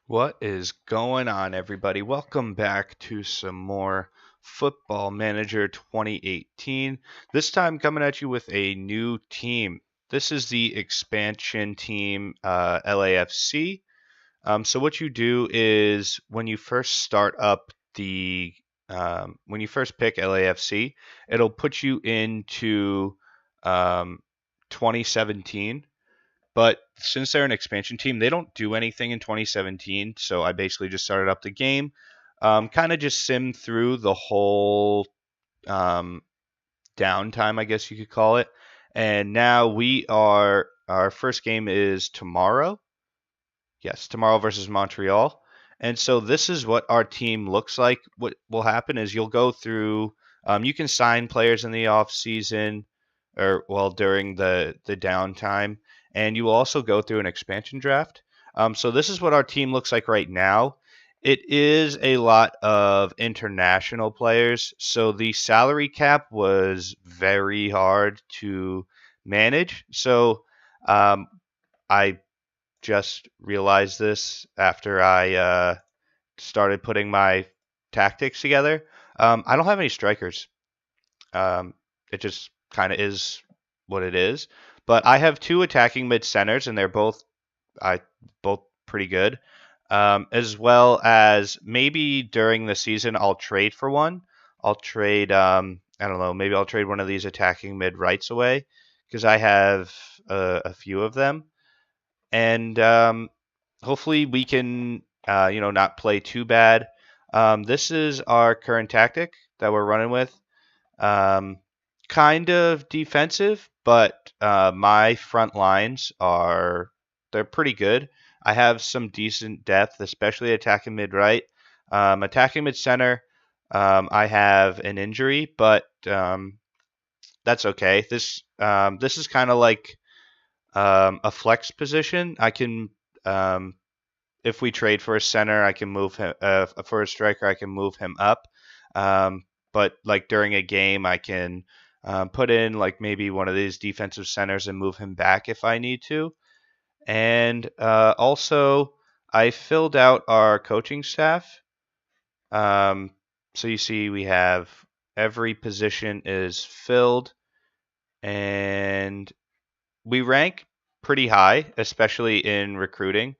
What is going on, everybody? Welcome back to some more Football Manager 2018. This time coming at you with a new team. This is the expansion team, LAFC. So what you do is when you first start up when you first pick LAFC, it'll put you into um, 2017. But since they're an expansion team, they don't do anything in 2017. So I basically just started up the game, kind of just simmed through the whole um, downtime, I guess you could call it. And now our first game is tomorrow. Yes, tomorrow versus Montreal. And so this is what our team looks like. What will happen is you'll go through, you can sign players in the off season or well during the downtime, and you will also go through an expansion draft. So this is what our team looks like right now. It is a lot of international players, so the salary cap was very hard to manage. So I just realized this after I started putting my tactics together. I don't have any strikers. Um, it just kind of is what it is. But I have two attacking mid centers, and they're I both pretty good. As well as maybe during the season, I'll trade for one. I'll trade. I don't know. Maybe I'll trade one of these attacking mid rights away because I have a few of them, and hopefully we can not play too bad. This is our current tactic that we're running with. Um, Kind of defensive, but my front lines they're pretty good. I have some decent depth, especially attacking mid right. Attacking mid center, I have an injury, but that's okay. This is kind of like a flex position. I can if we trade for a center, I can move him. For a striker, I can move him up. Um, but like during a game, I can put in like maybe one of these defensive centers and move him back if I need to. And also, I filled out our coaching staff. Um, so you see, we have every position is filled, and we rank pretty high, especially in recruiting.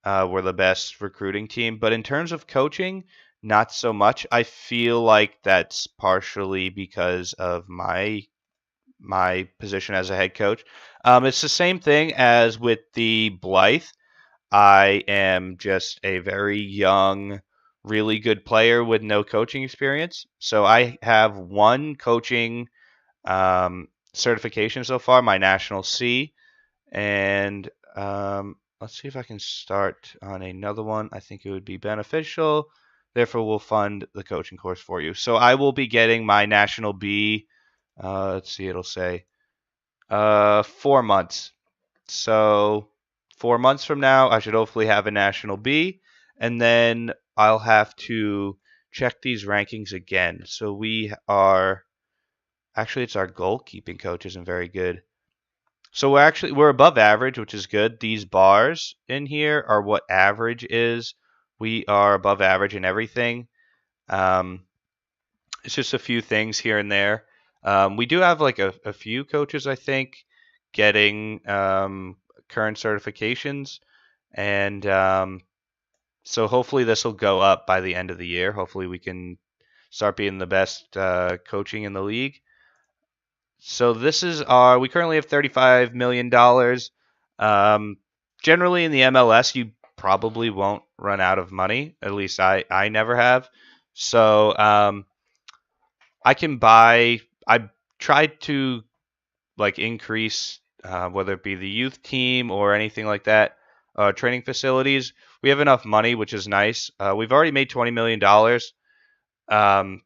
We're the best recruiting team, but in terms of coaching, not so much. I feel like that's partially because of my position as a head coach. It's the same thing as with the Blythe. I am just a very young, really good player with no coaching experience. So I have one coaching certification so far, my National C, and let's see if I can start on another one. I think it would be beneficial. Therefore, we'll fund the coaching course for you. So I will be getting my National B. Let's see, it'll say 4 months. So 4 months from now, I should hopefully have a National B, and then I'll have to check these rankings again. So we are actually it's our goalkeeping coach isn't very good. So we're above average, which is good. These bars in here are what average is. We are above average in everything. Um, it's just a few things here and there. We do have like a few coaches, I think, getting current certifications, and so hopefully this will go up by the end of the year. Hopefully we can start being the best coaching in the league. So we currently have $35 million. Um, Generally in the MLS, you probably won't run out of money. At least I never have. So I can buy. I tried to like increase whether it be the youth team or anything like that, training facilities. We have enough money, which is nice. We've already made $20 million. Um,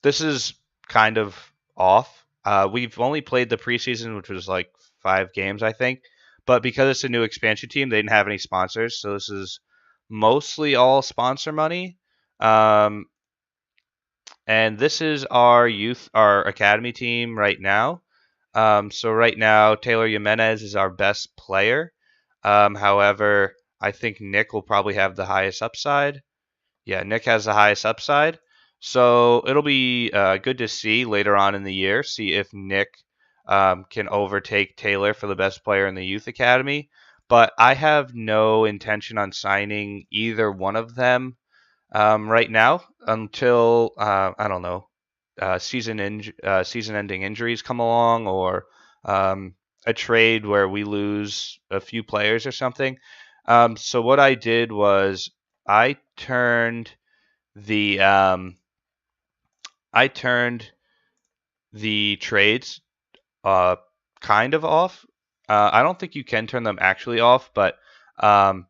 this is kind of off. We've only played the preseason, which was like 5 games, I think. But because it's a new expansion team, they didn't have any sponsors, so this is mostly all sponsor money. Um, and this is our academy team right now. So right now, Taylor Jimenez is our best player. However, I think Nick will probably have the highest upside. Yeah, Nick has the highest upside. So it'll be good to see later on in the year, see if Nick can overtake Taylor for the best player in the youth academy. But I have no intention on signing either one of them right now until I don't know season-ending injuries come along or um, a trade where we lose a few players or something. So what I did was I turned the um, I turned the trades uh, kind of off. I don't think you can turn them actually off, but um,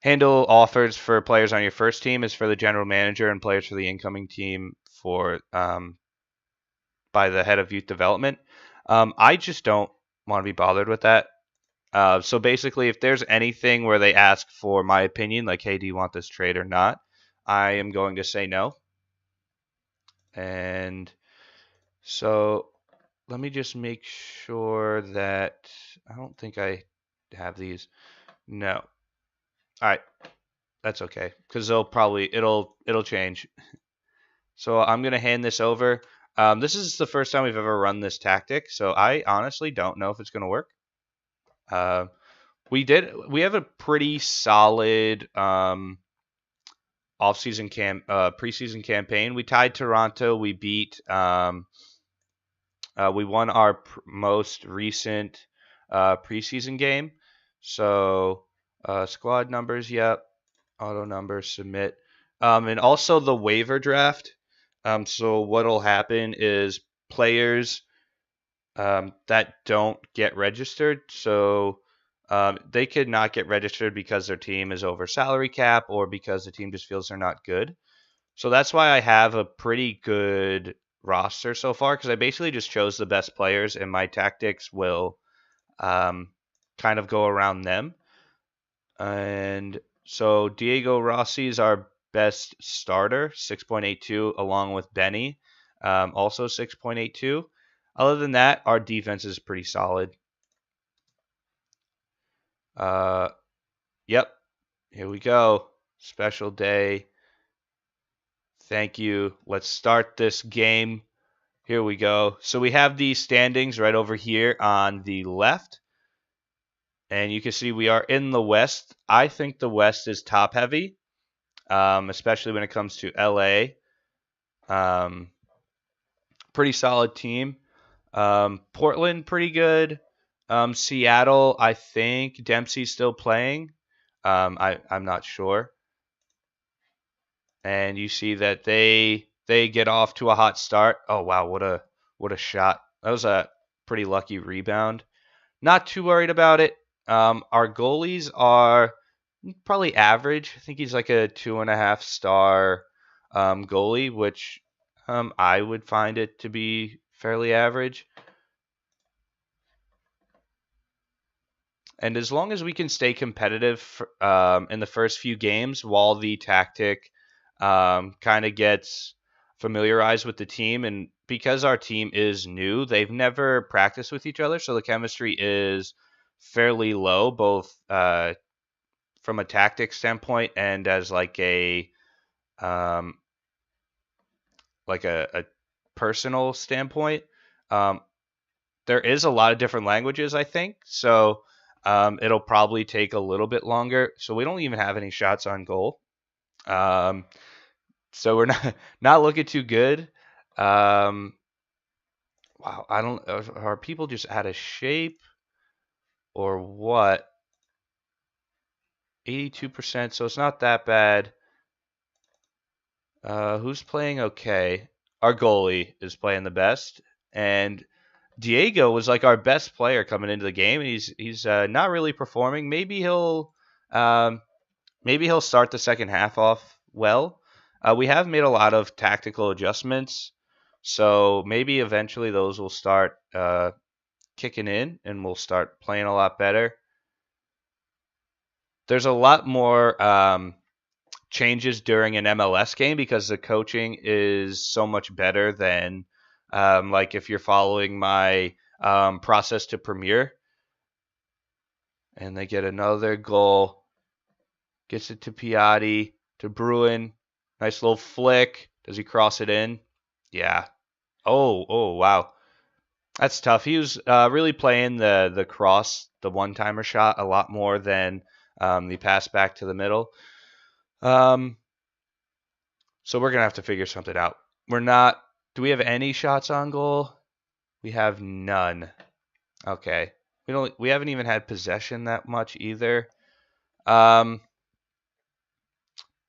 handle offers for players on your first team is for the general manager, and players for the incoming team for by the head of youth development. I just don't want to be bothered with that. So basically, if there's anything where they ask for my opinion, like, hey, do you want this trade or not? I am going to say no. And so let me just make sure that I don't think I have these. No. All right, that's okay because it'll change. So I'm gonna hand this over. This is the first time we've ever run this tactic, so I honestly don't know if it's gonna work. Uh, we have a pretty solid preseason campaign. We tied Toronto. We won our most recent preseason game. So squad numbers, yep. Auto numbers, submit. And also the waiver draft. So what'll happen is players that don't get registered. So they could not get registered because their team is over salary cap or because the team just feels they're not good. So that's why I have a pretty good roster so far because I basically just chose the best players and my tactics will um, kind of go around them. And so Diego Rossi is our best starter, 6.82, along with Benny, also 6.82. Other than that, our defense is pretty solid. Uh, yep, here we go. Special day. Thank you. Let's start this game. Here we go. So we have the standings right over here on the left. And you can see we are in the West. I think the West is top heavy, especially when it comes to LA. Pretty solid team. Portland, pretty good. Seattle, I think Dempsey's still playing. I'm not sure. And you see that they get off to a hot start. Oh wow, what a shot! That was a pretty lucky rebound. Not too worried about it. Our goalies are probably average. I think he's like a 2.5 star goalie, which I would find it to be fairly average. And as long as we can stay competitive in the first few games while the tactic kind of gets familiarized with the team, and because our team is new, they've never practiced with each other, so the chemistry is fairly low, both from a tactic standpoint and as um, a personal standpoint. Um, there is a lot of different languages, I think, so it'll probably take a little bit longer. So we don't even have any shots on goal. Um, so we're not looking too good. Wow, I don't. Are people just out of shape or what? 82%, so it's not that bad. Who's playing okay? Our goalie is playing the best, and Diego was like our best player coming into the game, and he's not really performing. Um, maybe he'll start the second half off well. We have made a lot of tactical adjustments, so maybe eventually those will start kicking in, and we'll start playing a lot better. There's a lot more changes during an MLS game because the coaching is so much better than like if you're following my process to Premier. And they get another goal. Gets it to Piatti, to Bruin. Nice little flick. Does he cross it in? Yeah. Oh, wow. That's tough. He was really playing the cross, the one-timer shot, a lot more than the pass back to the middle. So we're going to have to figure something out. We're not. Do we have any shots on goal? We have none. Okay. We haven't even had possession that much either.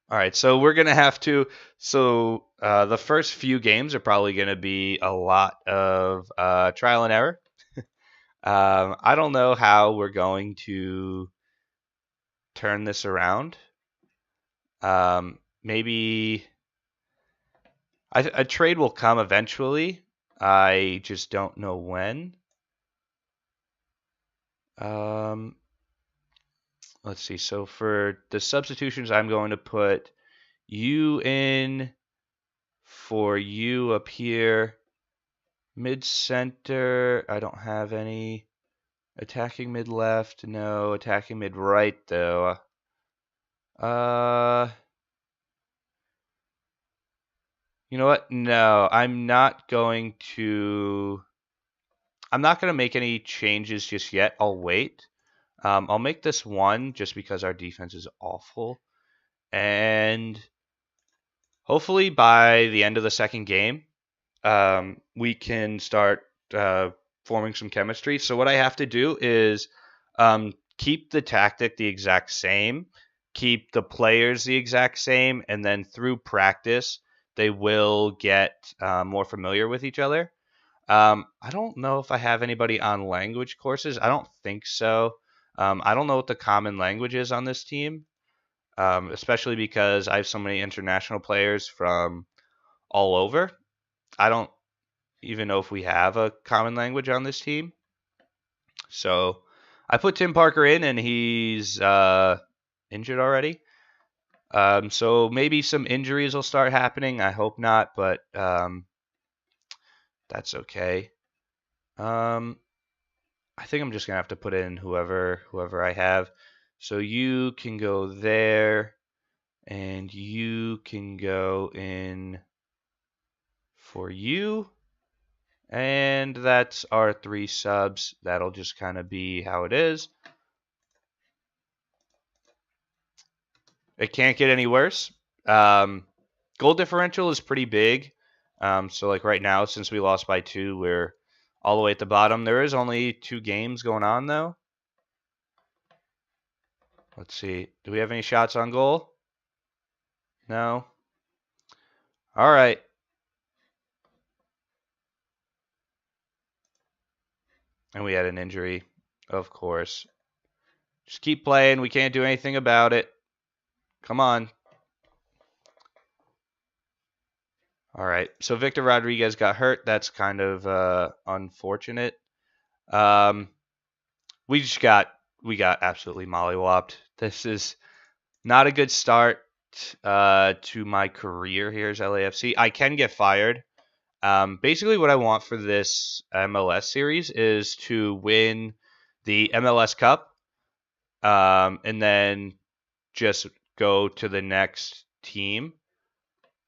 All right, so we're gonna have to. So the first few games are probably gonna be a lot of trial and error. I don't know how we're going to turn this around. Maybe a trade will come eventually. I just don't know when. Let's see. So for the substitutions, I'm going to put you in for you up here. Mid center, I don't have any. Attacking mid left, no. Attacking mid right, though. You know what? No, I'm not going to. I'm not going to make any changes just yet. I'll wait. I'll make this one just because our defense is awful. And hopefully by the end of the second game, we can start forming some chemistry. So what I have to do is keep the tactic the exact same, keep the players the exact same, and then through practice, they will get more familiar with each other. I don't know if I have anybody on language courses. I don't think so. I don't know what the common language is on this team, especially because I have so many international players from all over. I don't even know if we have a common language on this team. So I put Tim Parker in, and he's injured already. So maybe some injuries will start happening. I hope not, but that's okay. I think I'm just gonna have to put in whoever I have. So you can go there, and you can go in for you. And that's our 3 subs. That'll just kind of be how it is. It can't get any worse. Goal differential is pretty big. So like right now, since we lost by 2, we're all the way at the bottom. There is only 2 games going on though. Let's see. Do we have any shots on goal? No. All right. And we had an injury, of course. Just keep playing. We can't do anything about it. Come on. All right. So Victor Rodriguez got hurt. That's kind of unfortunate. We got absolutely mollywopped. This is not a good start to my career here as LAFC. I can get fired. Basically, what I want for this MLS series is to win the MLS Cup, and then just go to the next team.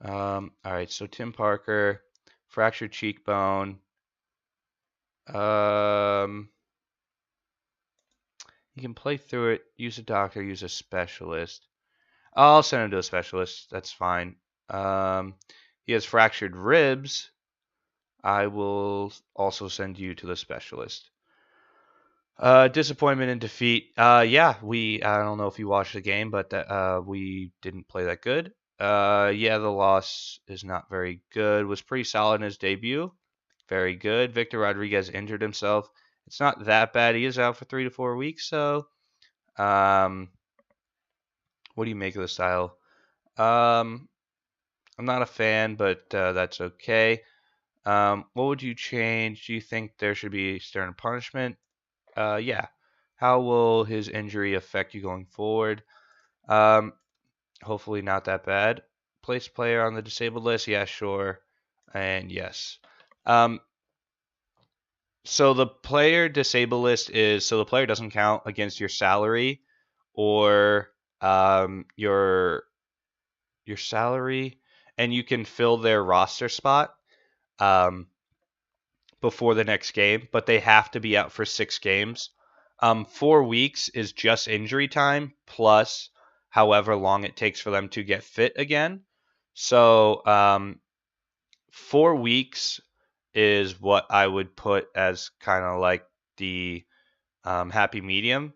All right, so Tim Parker, fractured cheekbone. You can play through it, use a doctor, use a specialist. I'll send him to a specialist. That's fine. He has fractured ribs. I will also send you to the specialist. Disappointment and defeat. Yeah, I don't know if you watched the game, but we didn't play that good. Yeah, the loss is not very good. Was pretty solid in his debut. Very good. Victor Rodriguez injured himself. It's not that bad. He is out for 3 to 4 weeks. So, what do you make of the style? I'm not a fan, but that's okay. What would you change? Do you think there should be stern punishment? Yeah. How will his injury affect you going forward? Hopefully not that bad. Place player on the disabled list? Yeah, sure. And yes. So the player disabled list is so the player doesn't count against your salary or your salary, and you can fill their roster spot um, before the next game, but they have to be out for 6 games. 4 weeks is just injury time plus however long it takes for them to get fit again. So 4 weeks is what I would put as kind of like the happy medium.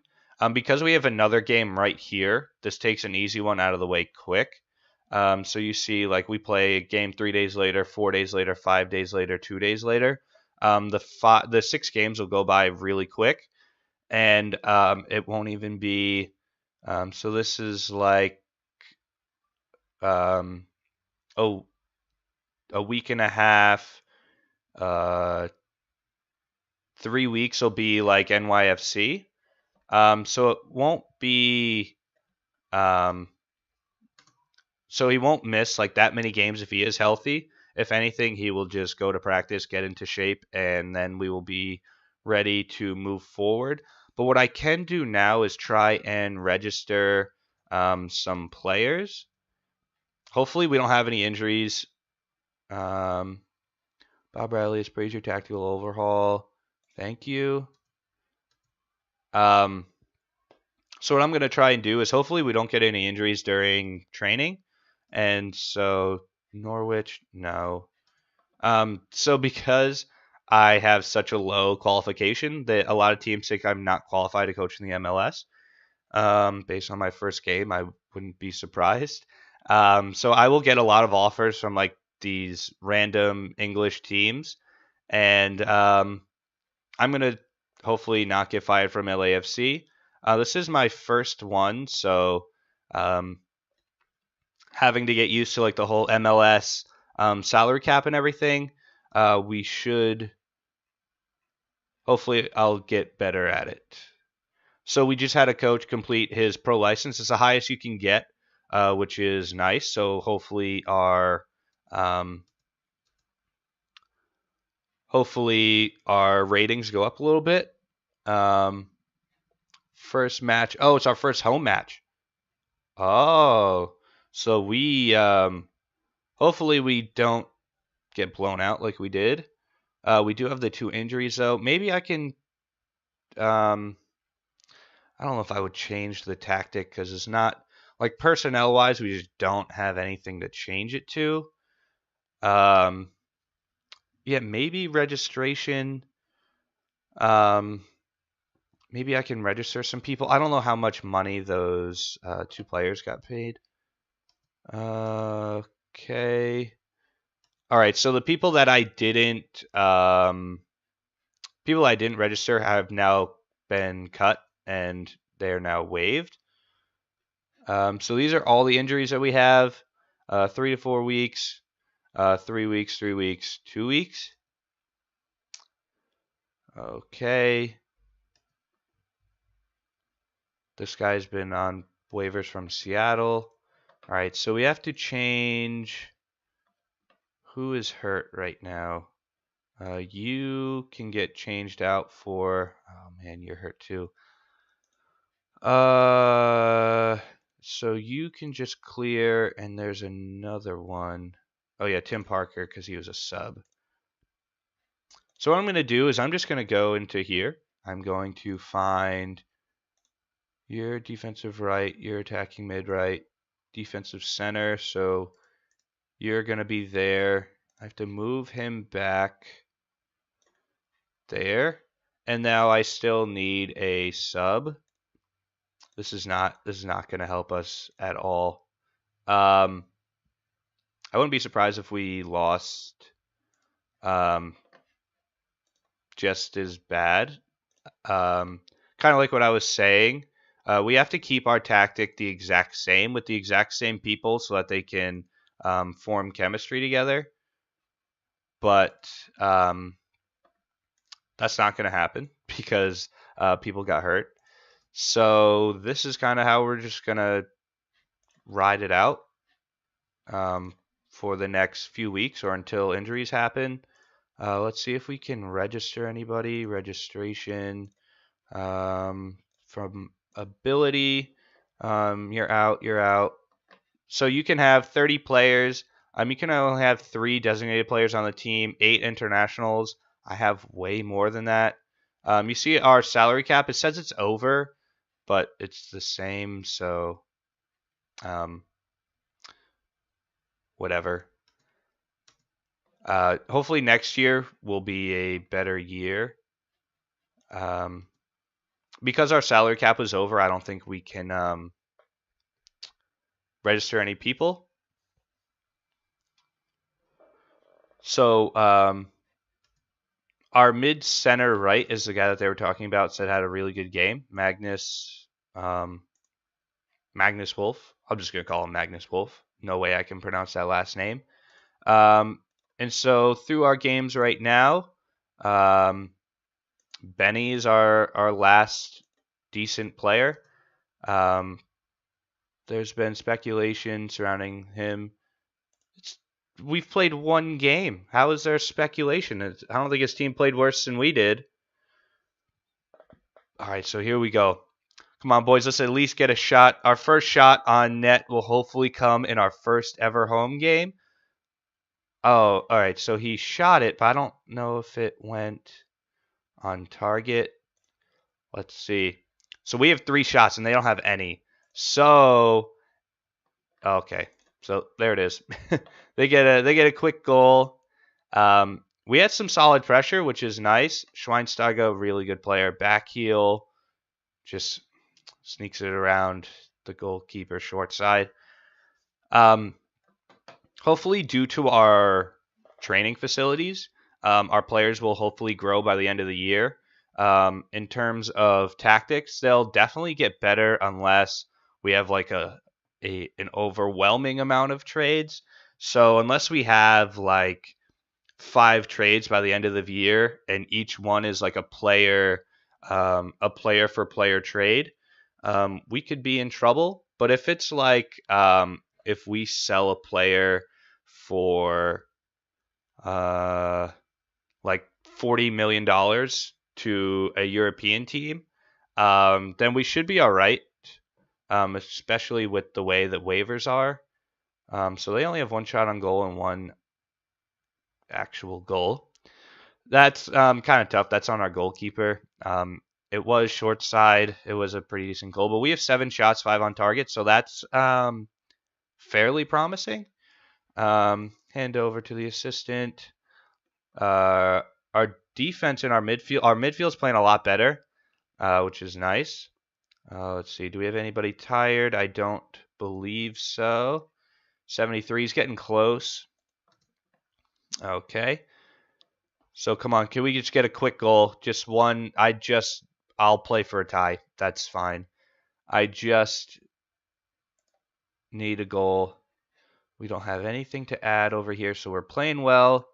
Because we have another game right here, this takes an easy one out of the way quick. So you see, like we play a game 3 days later, 4 days later, 5 days later, 2 days later. The 6 games will go by really quick, and it won't even be. So this is like um, oh, a week and a half. Uh, 3 weeks will be like NYFC. So it won't be. Um, so he won't miss like that many games if he is healthy. If anything, he will just go to practice, get into shape, and then we will be ready to move forward. But what I can do now is try and register some players. Hopefully, we don't have any injuries. Um, Bob Riley, praise your tactical overhaul. Thank you. Um, So what I'm going to try and do is hopefully we don't get any injuries during training. And so Norwich, no. So because I have such a low qualification that a lot of teams think I'm not qualified to coach in the MLS. Based on my first game, I wouldn't be surprised. So I will get a lot of offers from like these random English teams, and I'm gonna hopefully not get fired from LAFC. This is my first one, so um, having to get used to like the whole MLS salary cap and everything. We should hopefully I'll get better at it. So we just had a coach complete his pro license. It's the highest you can get, which is nice. So um, hopefully our ratings go up a little bit. Um, First match. Oh, it's our first home match. Oh, so we hopefully we don't get blown out like we did. We do have the 2 injuries though. Maybe I can. Um, I don't know if I would change the tactic because it's not like personnel wise. We just don't have anything to change it to. Um, yeah, maybe registration. Um, maybe I can register some people. I don't know how much money those 2 players got paid. Okay. All right. So the people I didn't register have now been cut and they are now waived. So these are all the injuries that we have: 3 to 4 weeks, 3 weeks, 3 weeks, 2 weeks. Okay. This guy's been on waivers from Seattle. All right. So we have to change. Who is hurt right now? You can get changed out for. Oh man, you're hurt too. So you can just clear, and there's another one. Oh yeah, Tim Parker, because he was a sub. So what I'm going to do is I'm just going to go into here. I'm going to find your defensive right, your attacking mid right, defensive center. So you're going to be there. I have to move him back there. And now I still need a sub. This is not going to help us at all. I wouldn't be surprised if we lost just as bad. Kind of like what I was saying. We have to keep our tactic the exact same with the exact same people so that they can form chemistry together. But that's not going to happen because people got hurt. So this is kind of how we're just going to ride it out for the next few weeks or until injuries happen. Let's see if we can register anybody. Registration from ability. You're out. You're out. So you can have 30 players. You can only have 3 designated players on the team, 8 internationals. I have way more than that. You see our salary cap. It says it's over, but it's the same. So, um, whatever. Hopefully next year will be a better year. Um, because our salary cap is over, I don't think we can register any people. So our mid center right is the guy that they were talking about. Said had a really good game, um, Magnus Wolf. I'm just gonna call him Magnus Wolf. No way I can pronounce that last name. Um, and so through our games right now, um, Benny is our last decent player. Um, there's been speculation surrounding him. We've played one game. How is there speculation? I don't think his team played worse than we did. All right, so here we go. Come on, boys. Let's at least get a shot. Our first shot on net will hopefully come in our first ever home game. Oh, all right. So he shot it, but I don't know if it went on target. Let's see. So we have 3 shots, and they don't have any. So, okay. So there it is. They get a quick goal. We had some solid pressure, which is nice. Schweinsteiger, really good player. Back heel, just sneaks it around the goalkeeper short side. Hopefully, due to our training facilities, our players will hopefully grow by the end of the year. In terms of tactics, they'll definitely get better unless we have like an overwhelming amount of trades. So unless we have like 5 trades by the end of the year, and each one is like a player for player trade, we could be in trouble. But if it's like if we sell a player for like $40 million to a European team, then we should be all right. Especially with the way that waivers are. So they only have 1 shot on goal and 1 actual goal. That's kind of tough. That's on our goalkeeper. It was short side. It was a pretty decent goal, but we have 7 shots, 5 on target, so that's fairly promising. Hand over to the assistant. Our defense and our midfield's playing a lot better, which is nice. Let's see. Do we have anybody tired? I don't believe so. 73 is getting close. Okay. So come on, can we just get a quick goal? Just one. I'll play for a tie. That's fine. I just need a goal. We don't have anything to add over here, so we're playing well.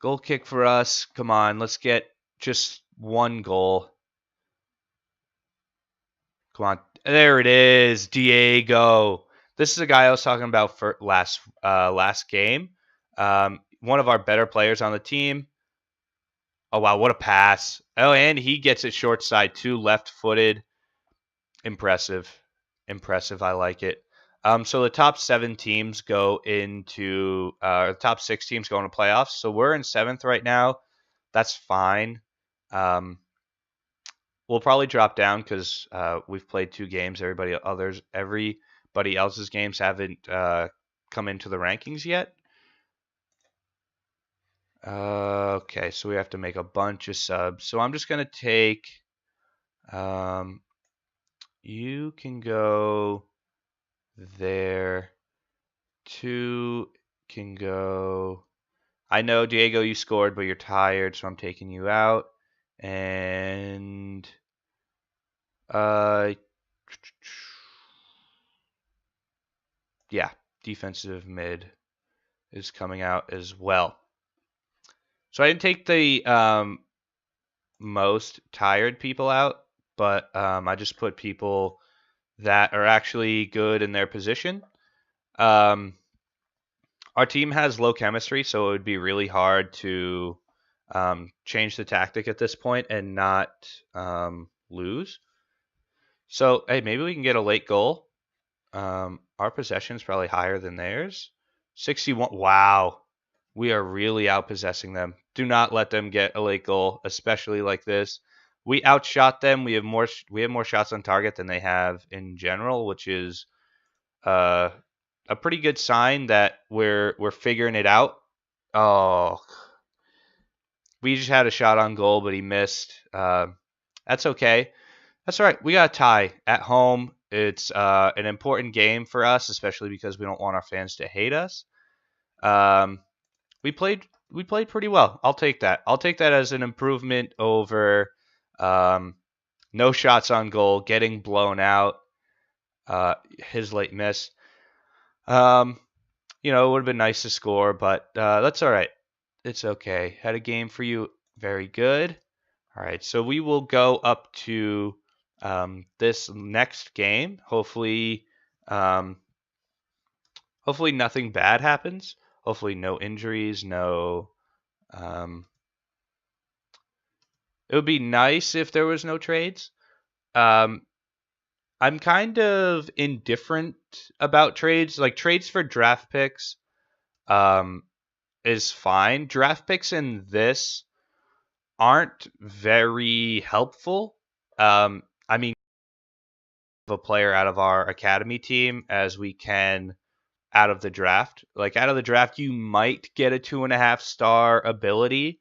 Goal kick for us. Come on, let's get just 1 goal. Come on. There it is, Diego. This is a guy I was talking about for last game. One of our better players on the team. Oh, wow, what a pass. Oh, and he gets it short side too, left-footed. Impressive. Impressive. I like it. So the top 7 teams go into the top 6 teams go into playoffs. So we're in 7th right now. That's fine. We'll probably drop down because we've played 2 games. Everybody else's games haven't come into the rankings yet. Okay, so we have to make a bunch of subs. So I'm just gonna take. You can go there. 2 can go. I know, Diego, you scored, but you're tired, so I'm taking you out. And yeah, defensive mid is coming out as well. So I didn't take the most tired people out, but I just put people that are actually good in their position. Our team has low chemistry, so it would be really hard to change the tactic at this point and not lose. So, hey, maybe we can get a late goal. Our possession is probably higher than theirs. 61. Wow. We are really outpossessing them. Do not let them get a late goal, especially like this. We outshot them. We have more shots on target than they have in general, which is uh, a pretty good sign that we're figuring it out. Oh, we just had a shot on goal, but he missed. That's okay. That's all right. We got a tie at home. It's an important game for us, especially because we don't want our fans to hate us. Um, we played pretty well. I'll take that. I'll take that as an improvement over um, no shots on goal, getting blown out, his late miss. Um, it would have been nice to score, but that's all right. It's okay. Had a game for you. Very good. All right, so we will go up to this next game. Um, hopefully nothing bad happens. Hopefully no injuries. No. Um, it would be nice if there was no trades. Um, I'm kind of indifferent about trades. Like trades for draft picks um, is fine. Draft picks in this aren't very helpful. I mean, a player out of our academy team as we can out of the draft. Like out of the draft, you might get a 2.5 star ability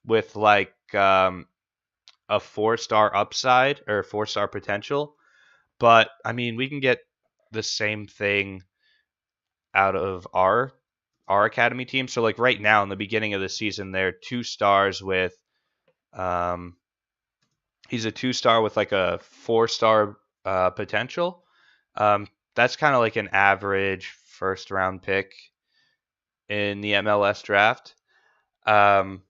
with like a 4 star upside or 4 star potential. But I mean, we can get the same thing out of our academy team. So like right now in the beginning of the season, they're 2 stars with um, he's a 2 star with like a 4 star potential. That's kind of like an average first round pick in the MLS draft. Um,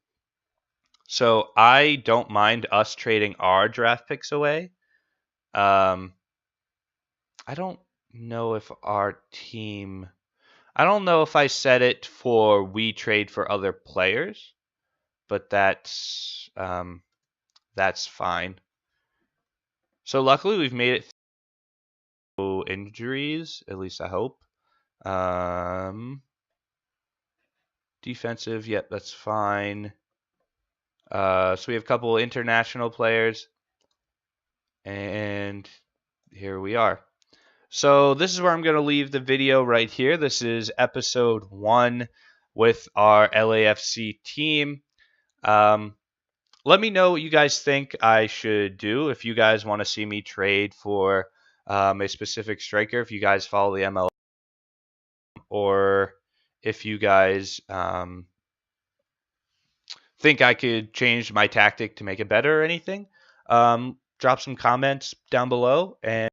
so I don't mind us trading our draft picks away. Um, I don't know if our team. I don't know if I said it for we trade for other players, but that's fine. So luckily we've made it through injuries. At least I hope. Um, defensive, yep, that's fine. So we have a couple international players, and here we are. So this is where I'm going to leave the video right here. This is episode 1 with our LAFC team. Let me know what you guys think I should do. If you guys want to see me trade for a specific striker, if you guys follow the ML, or if you guys think I could change my tactic to make it better or anything, drop some comments down below. And